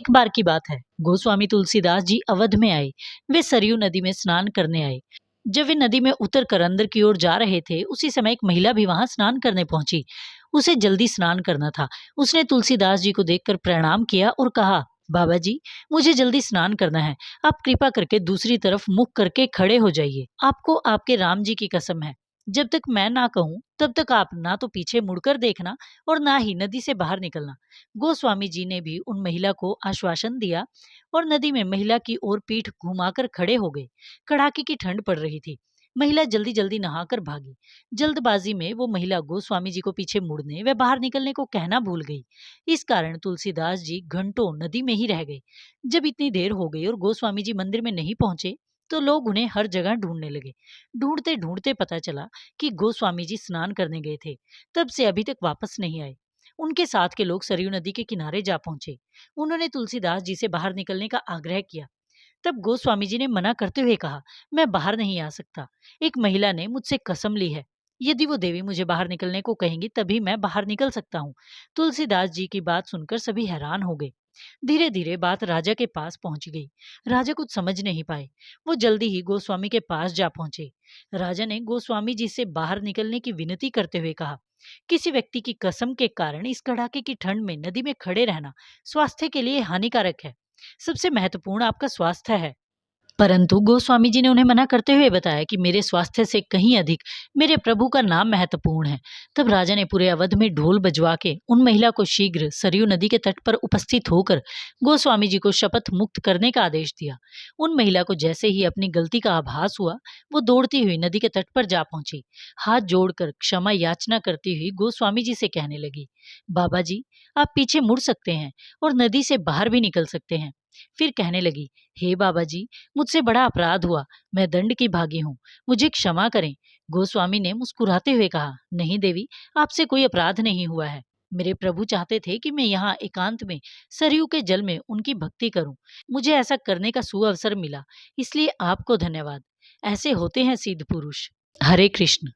एक बार की बात है, गोस्वामी तुलसीदास जी अवध में आए। वे सरयू नदी में स्नान करने आए। जब वे नदी में उतर कर अंदर की ओर जा रहे थे, उसी समय एक महिला भी वहां स्नान करने पहुंची। उसे जल्दी स्नान करना था। उसने तुलसीदास जी को देखकर प्रणाम किया और कहा, बाबा जी, मुझे जल्दी स्नान करना है। आप कृपा करके दूसरी तरफ मुख करके खड़े हो जाइए। आपको आपके राम जी की कसम है, जब तक मैं ना कहूं तब तक आप ना तो पीछे मुड़कर देखना और ना ही नदी से बाहर निकलना। गोस्वामी जी ने भी उन महिला को आश्वासन दिया और नदी में महिला की ओर पीठ घुमाकर खड़े हो गए। कड़ाके की ठंड पड़ रही थी। महिला जल्दी जल्दी नहाकर भागी। जल्दबाजी में वो महिला गोस्वामी जी को पीछे मुड़ने व बाहर निकलने को कहना भूल गई। इस कारण तुलसीदास जी घंटों नदी में ही रह गए। जब इतनी देर हो गई और गोस्वामी जी मंदिर में नहीं पहुंचे, तो लोग उन्हें हर जगह ढूंढने लगे। ढूंढते ढूंढते पता चला कि गोस्वामी जी स्नान करने गए थे। तब से अभी तक वापस नहीं आए। उनके साथ के लोग सरयू नदी के किनारे जा पहुंचे। उन्होंने तुलसीदास जी से बाहर निकलने का आग्रह किया। तब गोस्वामी जी ने मना करते हुए कहा, मैं बाहर नहीं आ सकता। एक महिला ने मुझसे कसम ली है। यदि वो देवी मुझे बाहर निकलने को कहेंगी तभी मैं बाहर निकल सकता हूँ। तुलसीदास जी की बात सुनकर सभी हैरान हो गए। धीरे धीरे बात राजा के पास पहुंच गई। राजा कुछ समझ नहीं पाए। वो जल्दी ही गोस्वामी के पास जा पहुंचे। राजा ने गोस्वामी जी से बाहर निकलने की विनती करते हुए कहा, किसी व्यक्ति की कसम के कारण इस कड़ाके की ठंड में नदी में खड़े रहना स्वास्थ्य के लिए हानिकारक है। सबसे महत्वपूर्ण आपका स्वास्थ्य है। परंतु गोस्वामी जी ने उन्हें मना करते हुए बताया कि मेरे स्वास्थ्य से कहीं अधिक मेरे प्रभु का नाम महत्वपूर्ण है। तब राजा ने पूरे अवध में ढोल बजवा के उन महिला को शीघ्र सरयू नदी के तट पर उपस्थित होकर गोस्वामी जी को शपथ मुक्त करने का आदेश दिया। उन महिला को जैसे ही अपनी गलती का आभास हुआ, वो दौड़ती हुई नदी के तट पर जा पहुंची। हाथ जोड़कर क्षमा याचना करती हुई गोस्वामी जी से कहने लगी, बाबा जी, आप पीछे मुड़ सकते हैं और नदी से बाहर भी निकल सकते हैं। फिर कहने लगी, हे बाबा जी, मुझसे बड़ा अपराध हुआ। मैं दंड की भागी हूँ। मुझे क्षमा करें। गोस्वामी ने मुस्कुराते हुए कहा, नहीं देवी, आपसे कोई अपराध नहीं हुआ है। मेरे प्रभु चाहते थे कि मैं यहाँ एकांत में सरयू के जल में उनकी भक्ति करूं। मुझे ऐसा करने का सुअवसर मिला, इसलिए आपको धन्यवाद। ऐसे होते हैं सिद्ध पुरुष। हरे कृष्ण।